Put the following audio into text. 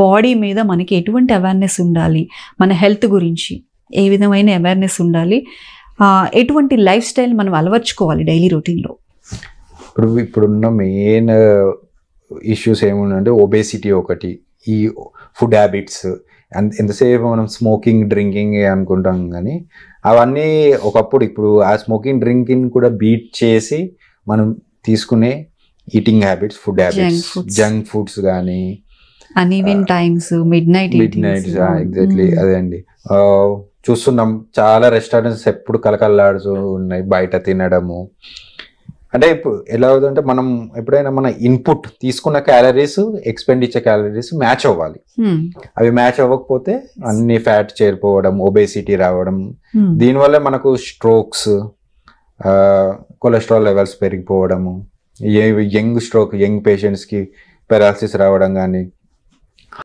Body మీద మనకి ఎటువంటి అవేర్నెస్ ఉండాలి, మన హెల్త్ గురించి ఏ విధమైన అవేర్నెస్ ఉండాలి, ఎటువంటి లైఫ్ స్టైల్ మనం అలవర్చుకోవాలి డైలీ రొటీన్లో? ఇప్పుడున్న మెయిన్ ఇష్యూస్ ఏముందంటే ఒబేసిటీ ఒకటి, ఈ ఫుడ్ హ్యాబిట్స్. ఎంతసేపు మనం స్మోకింగ్ డ్రింకింగ్ అనుకుంటాం కానీ అవన్నీ ఒకప్పుడు, ఇప్పుడు ఆ స్మోకింగ్ డ్రింకింగ్ కూడా బీట్ చేసి మనం తీసుకునే eating habits, food habits, junk foods కానీ uneven times, midnight exactly అదే అండి. చూస్తున్నాం చాలా రెస్టారెంట్స్ ఎప్పుడు కలకల్లాడుతూ ఉన్నాయి బయట తినడము. అంటే ఇప్పుడు ఎలా అవుతుందంటే మనం ఎప్పుడైనా మన ఇన్పుట్ తీసుకున్న క్యాలరీస్, ఎక్స్పెండిచర్ క్యాలరీస్ మ్యాచ్ అవ్వాలి. అవి మ్యాచ్ అవ్వకపోతే అన్ని ఫ్యాట్ చేరిపోవడం, ఒబేసిటీ రావడం, దీనివల్ల మనకు స్ట్రోక్స్, కొలెస్ట్రాల్ లెవెల్స్ పెరిగిపోవడము, యంగ్ పేషెంట్స్కి పెరాలసిస్ రావడం కానీ,